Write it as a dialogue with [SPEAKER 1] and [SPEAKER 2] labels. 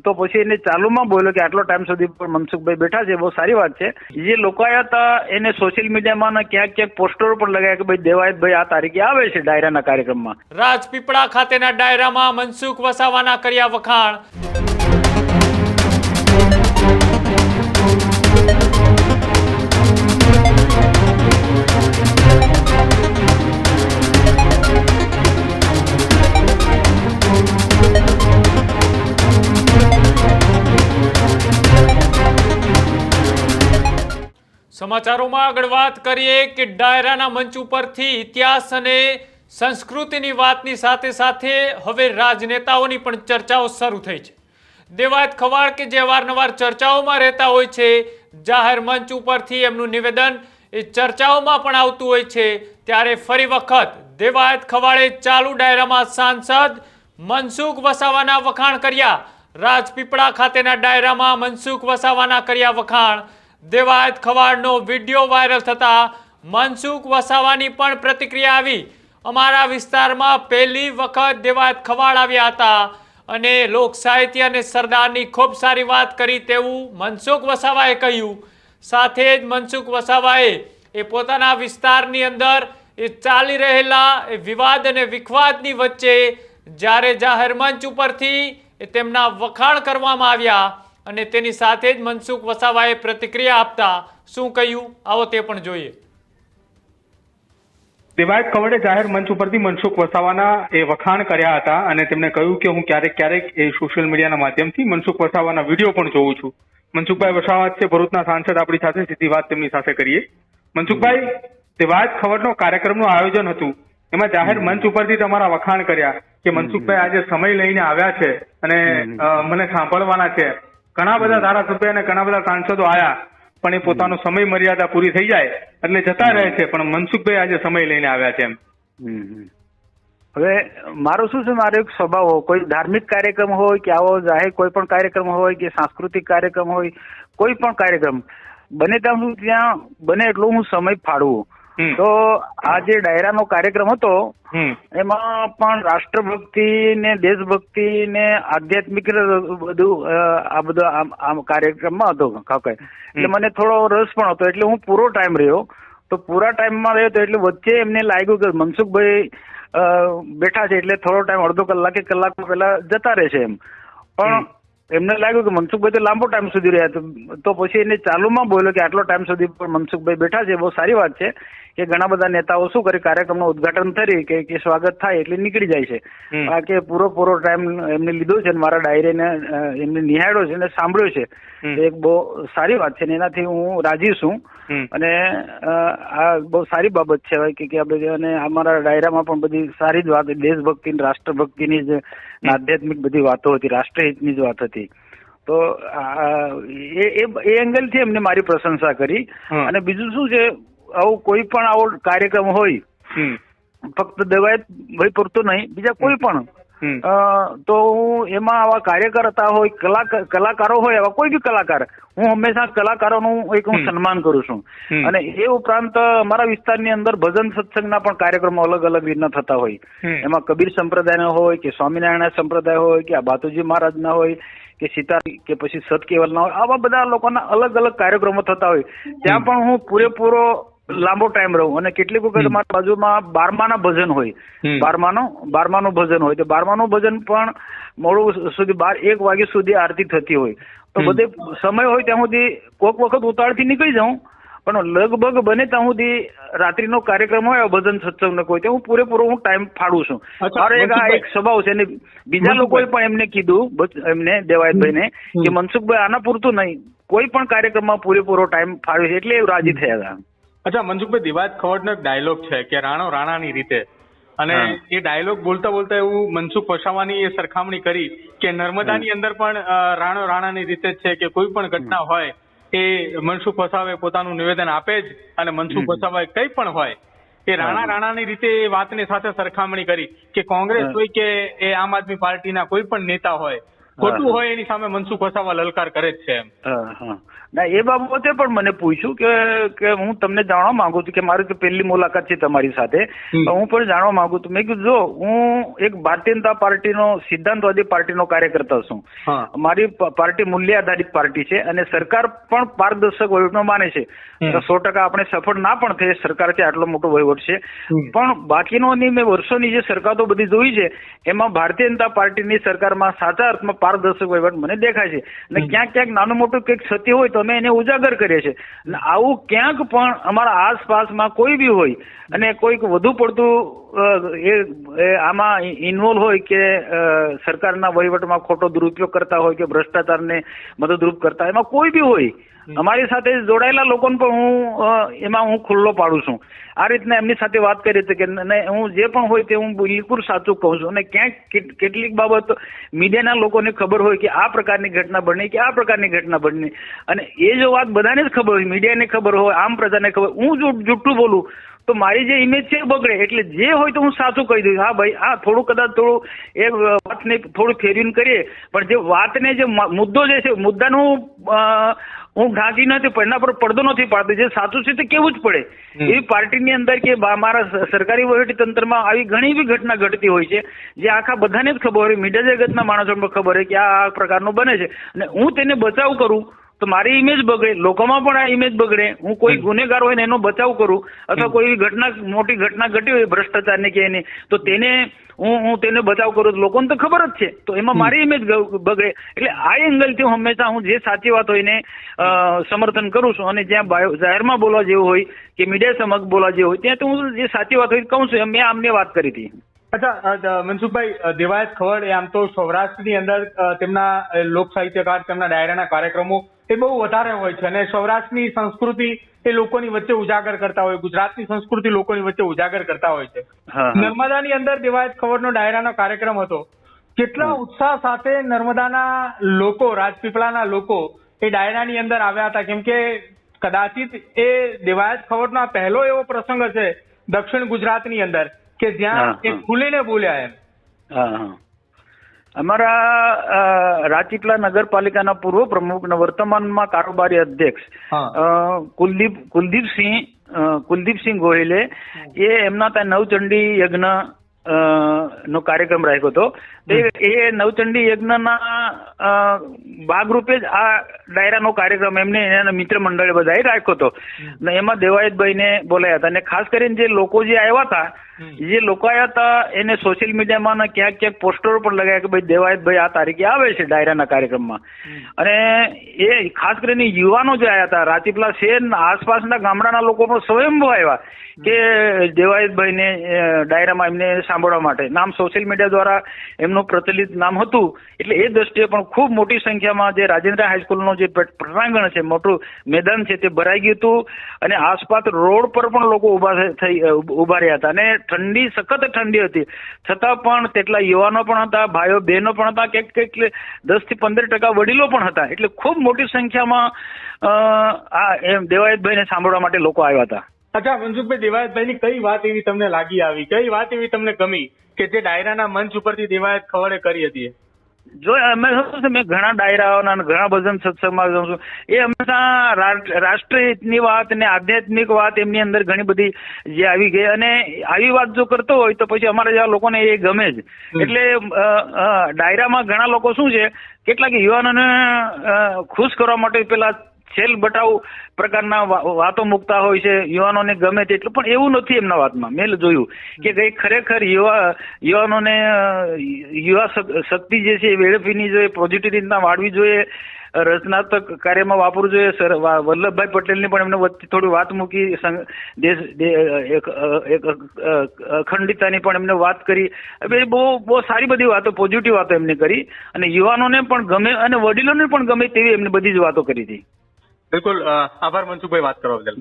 [SPEAKER 1] તો પછી એને ચાલુમાં બોલ્યો કે આટલો ટાઈમ સુધી પણ મનસુખભાઈ બેઠા છે, બહુ સારી વાત છે. જે લોકો આવ્યા હતા એને સોશિયલ મીડિયામાં ક્યાંક પોસ્ટરો પણ લગાવ્યા કે ભાઈ દેવાયતભાઈ આ તારીખે આવે છે ડાયરાના કાર્યક્રમમાં.
[SPEAKER 2] રાજપીપળા ખાતેના ડાયરામાં મનસુખ વસાવાના કર્યા વખાણ. સમાચારોમાં આગળ વાત કરીએ કે ડાયરાના મંચ ઉપરથી ઇતિહાસ અને સંસ્કૃતિની વાતની સાથે સાથે હવે રાજનેતાઓની પણ ચર્ચાઓ શરૂ થઈ છે. દેવાયત ખવાડ કે જે અવારનવાર ચર્ચાઓમાં રહેતા હોય છે, જાહેર મંચ ઉપરથી એમનું નિવેદન એ ચર્ચાઓમાં પણ આવતું હોય છે, ત્યારે ફરી વખત દેવાયત ખવાડે ચાલુ ડાયરામાં સાંસદ મનસુખ વસાવાના વખાણ કર્યા. રાજપીપળા ખાતેના ડાયરામાં મનસુખ વસાવાના કર્યા વખાણ. દેવાયત ખવાડનો વિડીયો વાયરલ થતા મનસુખ વસાવાની પણ પ્રતિક્રિયા આવી. અમારા વિસ્તારમાં પહેલી વખત દેવાયત ખવાડ આવ્યા હતા અને લોક સાહિત્ય અને સરદારની ખૂબ સારી વાત કરી તેવું મનસુખ વસાવાએ કહ્યું. સાથે જ મનસુખ વસાવાએ એ પોતાના વિસ્તારની અંદર એ ચાલી રહેલા એ વિવાદ અને વિખવાદની વચ્ચે જ્યારે જાહેર મંચ ઉપરથી તેમના વખાણ કરવામાં આવ્યા અને તેની સાથે જ મનસુખ વસાવાએ પ્રતિક્રિયા આપતા શું કહ્યું આવો તે પણ જોઈએ.
[SPEAKER 3] દેવાયત ખવાડે જાહેર મંચ ઉપરથી મનસુખ વસાવાના એ વખાણ કર્યા હતા અને તેમણે કહ્યું કે હું ક્યારેક એ સોશિયલ મીડિયાના માધ્યમથી મનસુખ વસાવાના વિડીયો પણ જોઉં છું. મનસુખભાઈ વસાવા છે ભરૂચના સાંસદ, આપણી સાથે સીધી વાત તેમની સાથે કરીએ. મનસુખભાઈ, દેવાયત ખવાડનો કાર્યક્રમનું આયોજન હતું, એમાં જાહેર મંચ ઉપરથી તમારા વખાણ કર્યા કે મનસુખભાઈ આજે સમય લઈને આવ્યા છે અને મને સાંભળવાના છે. ઘણા બધા ધારાસભ્ય અને ઘણા બધા સાંસદો આયા પણ એ પોતાનો સમય મર્યાદા પૂરી થઈ જાય એટલે જતા રહે છે, પણ મનસુખભાઈ આજે સમય લઈને આવ્યા છે.
[SPEAKER 1] હવે મારું શું છે, મારો એક સ્વભાવ કોઈ ધાર્મિક કાર્યક્રમ હોય કે આવો જાહેર કોઈ પણ કાર્યક્રમ હોય કે સાંસ્કૃતિક કાર્યક્રમ હોય, કોઈ પણ કાર્યક્રમ બને ત્યાં સુધી ત્યાં બને એટલો હું સમય ફાળવું. તો આ જે ડાયરાનો કાર્યક્રમ હતો એમાં પણ રાષ્ટ્રભક્તિ ને દેશભક્તિ ને આધ્યાત્મિક બધું આ બધું આમ કાર્યક્રમમાં હતો એટલે મને થોડો રસ પણ હતો એટલે હું પૂરો ટાઈમ રહ્યો. તો પૂરા ટાઈમમાં રહ્યો તો એટલે વચ્ચે એમને લાગ્યું કે મનસુખભાઈ બેઠા છે એટલે થોડો ટાઈમ અડધો કલાક કે કલાક પહેલા જતા રહેશે એમ, પણ એમને લાગ્યું કે મનસુખભાઈ તો લાંબો ટાઈમ સુધી રહ્યા તો પછી એને ચાલુમાં બોલ્યો કે આટલો ટાઈમ સુધી પણ મનસુખભાઈ બેઠા છે, બહુ સારી વાત છે કે ઘણા બધા નેતાઓ શું કરે કાર્યક્રમનું ઉદઘાટન કરી કે સ્વાગત થાય એટલે નીકળી જાય છે. આ કે પૂરો ટાઈમ એમને લીધો છે, મારા ડાયરીને એમને નિહાળ્યો છે અને સાંભળ્યો છે, એક બહુ સારી વાત છે ને એનાથી હું રાજી છું અને આ બહુ સારી બાબત છે કે આપણે અને અમારા ડાયરામાં પણ બધી સારી જ વાત, દેશભક્તિ રાષ્ટ્રભક્તિની જ આધ્યાત્મિક બધી વાતો હતી, રાષ્ટ્રહિતની જ વાત હતી. તો એ એંગલથી એમને મારી પ્રશંસા કરી. અને બીજું શું છે, આવું કોઈ પણ આવો કાર્યક્રમ હોય ફક્ત દેવાયત ભાઈ પૂરતો નહીં, બીજા કોઈ પણ તો હું એમાં આવા કાર્યકર્તા હોય, કલાકારો હોય, આવા કોઈ બી કલાકાર, હું હંમેશા કલાકારોનું હું સન્માન કરું છું. અને એ ઉપરાંત અમારા વિસ્તારની અંદર ભજન સત્સંગના પણ કાર્યક્રમો અલગ અલગ રીતના થતા હોય, એમાં કબીર સંપ્રદાયના હોય કે સ્વામિનારાયણ સંપ્રદાય હોય કે આ બાતુજી મહારાજના હોય કે સીતા કે પછી સત કેવલના હોય, આવા બધા લોકોના અલગ અલગ કાર્યક્રમો થતા હોય, ત્યાં પણ હું પૂરેપૂરો લાંબો ટાઈમ રહું. અને કેટલીક વખત મારા બાજુમાં બારમાના ભજન હોય, બારમાનું ભજન હોય તો બારમાનું ભજન પણ મોડું સુધી 1 વાગ્યા સુધી આરતી થતી હોય, તો બધે સમય હોય ત્યાં સુધી કોઈક વખત ઉતાળથી નીકળી જાઉં, પણ લગભગ બને ત્યાં સુધી રાત્રિનો કાર્યક્રમ હોય ભજન સત્સંગ કોઈ ત્યાં હું પૂરેપૂરો હું ટાઈમ ફાળું છું. મારો એક સ્વભાવ છે. અને બીજા લોકોએ પણ એમને કીધું, એમને દેવાયતભાઈને કે મનસુખભાઈ આના પૂરતું નહીં, કોઈ પણ કાર્યક્રમમાં પૂરેપૂરો ટાઈમ ફાળવે છે, એટલે રાજી થયા હતા.
[SPEAKER 3] અચ્છા મનસુખભાઈ, દેવાયત ખવાડનો એક ડાયલોગ છે કે રાણો રાણાની રીતે, અને એ ડાયલોગ બોલતા બોલતા એવું મનસુખ વસાવાની એ સરખામણી કરી કે નર્મદાની અંદર પણ રાણો રાણાની રીતે જ છે કે કોઈ પણ ઘટના હોય એ મનસુખ વસાવે પોતાનું નિવેદન આપે જ, અને મનસુખ વસાવાએ કંઈ પણ હોય એ રાણાની રીતે એ વાતની સાથે સરખામણી કરી કે કોંગ્રેસ હોય કે એ આમ આદમી પાર્ટીના કોઈ પણ નેતા હોય ખોટું હોય એની સામે મનસુખ વસાવા લલકાર કરે જ છે એમ.
[SPEAKER 1] હા ના એ બાબતે પણ મને પૂછ્યું કે હું તમને જાણવા માંગુ છું કે મારી તો પહેલી મુલાકાત છે તમારી સાથે, હું પણ જાણવા માંગુ છું. મેં કીધું જો હું એક ભારતીય જનતા પાર્ટીનો સિદ્ધાંતવાદી પાર્ટીનો કાર્યકર્તા છું. મારી પાર્ટી મૂલ્ય આધારિત પાર્ટી છે અને સરકાર પણ પારદર્શક વહીવટનો માને છે. 100% આપણે સફળ ના પણ થઈ સરકાર છે, આટલો મોટો વહીવટ છે, પણ બાકીનોની મેં વર્ષોની જે સરકારો બધી જોઈ છે એમાં ભારતીય જનતા પાર્ટીની સરકારમાં સાચા અર્થમાં પારદર્શક વહીવટ મને દેખાય છે. અને ક્યાંક ક્યાંક નાનું મોટું કંઈક સત્ય હોય તો અમે એને ઉજાગર કરીએ છીએ. અને આવું ક્યાંક પણ અમારા આસપાસમાં કોઈ બી હોય અને કોઈક વધુ પડતું આમાં ઇન્વોલ્વ હોય કે સરકારના વહીવટમાં ખોટો દુરુપયોગ કરતા હોય કે ભ્રષ્ટાચારને મદદરૂપ કરતા, એમાં કોઈ બી હોય અમારી સાથે જોડાયેલા લોકોને પણ હું ખુલ્લો પાડું છું. આ રીતના એમની સાથે વાત કરી હતી કે હું જે પણ હોય તે હું બિલકુલ સાચું કહું છું. અને ક્યાંક કેટલીક બાબત મીડિયાના લોકોને ખબર હોય કે આ પ્રકારની ઘટના બની કે આ પ્રકારની ઘટના બની, અને એ જો વાત બધાને જ ખબર હોય, મીડિયાને ખબર હોય, આમ પ્રજાને ખબર, હું જો જુઠ્ઠું બોલું તો મારી જે ઇમેજ છે બગડે. એટલે જે હોય તો હું સાચું કહી દઉં. હા ભાઈ, હા થોડું એ વાતને થોડું ફેરવીને કરીએ, પણ જે વાતને જે મુદ્દો જે છે મુદ્દાનું હું ઢાંકી નથી, એના પર પડદો નથી પાડતો. જે સાચું છે તે કેવું જ પડે. એવી પાર્ટીની અંદર કે મારા સરકારી વહીવટી તંત્રમાં આવી ઘણી બી ઘટના ઘટતી હોય છે જે આખા બધાને જ ખબર હોય, મીડિયા જગતના માણસોને પણ ખબર હોય કે આ પ્રકારનું બને છે. અને હું તેને બચાવ કરું તો મારી ઇમેજ બગડે, લોકોમાં પણ આ ઇમેજ બગડે. હું કોઈ ગુનેગાર હોય ને એનો બચાવ કરું અથવા કોઈ મોટી ઘટના ઘટી હોય ભ્રષ્ટાચારની કે એની, તો તેને હું તેને બચાવ કરું તો લોકોને તો ખબર જ છે, તો એમાં મારી ઇમેજ બગડે. એટલે આ એંગલથી હંમેશા હું જે સાચી વાત હોય એને સમર્થન કરું છું. અને જ્યાં જાહેરમાં બોલવા જેવું હોય કે મીડિયા સમક્ષ બોલવા જેવું હોય ત્યાં તો હું જે સાચી વાત હોય કહું છું. મેં આમને વાત કરી હતી.
[SPEAKER 3] અચ્છા મનસુખભાઈ, દેવાયત ખવડ એ આમ તો સૌરાષ્ટ્રની અંદર તેમના લોક સાહિત્યકાર, તેમના ડાયરાના કાર્યક્રમો એ બહુ વધારે હોય છે અને સૌરાષ્ટ્રની સંસ્કૃતિ એ લોકોની વચ્ચે ઉજાગર કરતા હોય, ગુજરાતની સંસ્કૃતિ લોકોની વચ્ચે ઉજાગર કરતા હોય છે. નર્મદાની અંદર દેવાયત ખવડનો ડાયરાનો કાર્યક્રમ હતો. કેટલા ઉત્સાહ સાથે નર્મદાના લોકો, રાજપીપળાના લોકો એ ડાયરાની અંદર આવ્યા હતા, કેમ કે કદાચિત એ દેવાયત ખવડનો આ પહેલો એવો પ્રસંગ હશે દક્ષિણ ગુજરાતની અંદર કે જ્યાં એ ખુલીને બોલ્યા એમ.
[SPEAKER 1] અમારા રાજપીપળા નગરપાલિકાના પૂર્વ પ્રમુખ અને વર્તમાનમાં કારોબારી અધ્યક્ષ કુલદીપસિંહ ગોહિલે એમના ત્યાં નવચંડી યજ્ઞ નો કાર્યક્રમ રાખ્યો હતો. એ નવચંડી યજ્ઞના ભાગરૂપે જ આ ડાયરાનો કાર્યક્રમ એમને એના મિત્ર મંડળે બધાએ રાખ્યો હતો. એમાં દેવાયતભાઈને બોલાયા હતા. અને ખાસ કરીને જે લોકો જે આવ્યા હતા એને સોશિયલ મીડિયામાં ક્યાંક ક્યાંક પોસ્ટરો પણ લગાવ્યા કે ભાઈ દેવાયતભાઈ આ તારીખે આવે છે ડાયરાના કાર્યક્રમમાં. અને એ ખાસ કરીને યુવાનો જે આવ્યા હતા રાજપીપળા શહેર આસપાસના ગામડાના લોકો પણ સ્વયંભૂ આવ્યા કે દેવાયતભાઈને ડાયરામાં એમને સાંભળવા માટે. નામ સોશિયલ મીડિયા દ્વારા એમનું પ્રચલિત નામ હતું, એટલે એ દ્રષ્ટિએ પણ ખૂબ મોટી સંખ્યામાં જે રાજેન્દ્ર હાઈસ્કૂલનો જે પ્રાંગણ છે, મોટું મેદાન છે, તે ભરાઈ ગયું હતું. અને આસપાસ રોડ પર પણ લોકો ઉભા રહ્યા હતા. અને ઠંડી, સખત ઠંડી હતી, છતાં પણ તેટલા યુવાનો પણ હતા, ભાઈઓ બહેનો પણ હતા, કંઈક 10 થી 15% વડીલો પણ હતા. એટલે ખૂબ મોટી સંખ્યામાં દેવાયતભાઈને સાંભળવા માટે લોકો આવ્યા હતા.
[SPEAKER 3] અચ્છા મનસુખભાઈ, દેવાયતભાઈની કઈ વાત એવી તમને લાગી આવી, કઈ વાત એવી તમને ગમી કે જે ડાયરાના મંચ ઉપરથી દેવાયત ખવડે કરી હતી?
[SPEAKER 1] જો મેં ઘણા ડાયરાઓના ઘણા ભજન સત્સંગમાં જાઉં છું. એ હંમેશા રાષ્ટ્રહિતની વાત અને આધ્યાત્મિક વાત એમની અંદર ઘણી બધી જે આવી ગઈ. અને આવી વાત જો કરતો હોય તો પછી અમારા જેવા લોકોને એ ગમે જ. એટલે ડાયરામાં ઘણા લોકો શું છે, કેટલાક યુવાનોને ખુશ કરવા માટે પેલા છેલ બટાવ પ્રકારના વાતો મૂકતા હોય છે, યુવાનોને ગમે તેટલું, પણ એવું નથી એમના વાતમાં. મેં જોયું કે કઈ ખરેખર યુવાનોને યુવા શક્તિ જે છે એ વેડફીની જોઈએ, પોઝિટિવ રીતના વાળવી જોઈએ, રચનાત્મક કાર્યમાં વાપરવું જોઈએ. સર વલ્લભભાઈ પટેલની પણ એમને વચ્ચે થોડી વાત મૂકી, અખંડિતતાની પણ એમને વાત કરી. બહુ સારી બધી વાતો, પોઝિટિવ વાતો એમને કરી અને યુવાનોને પણ ગમે અને વડીલોને પણ ગમે તેવી એમને બધી જ વાતો કરી હતી.
[SPEAKER 3] બિલકુલ, આભાર મનસુખભાઈ વાત કરવા બદલ.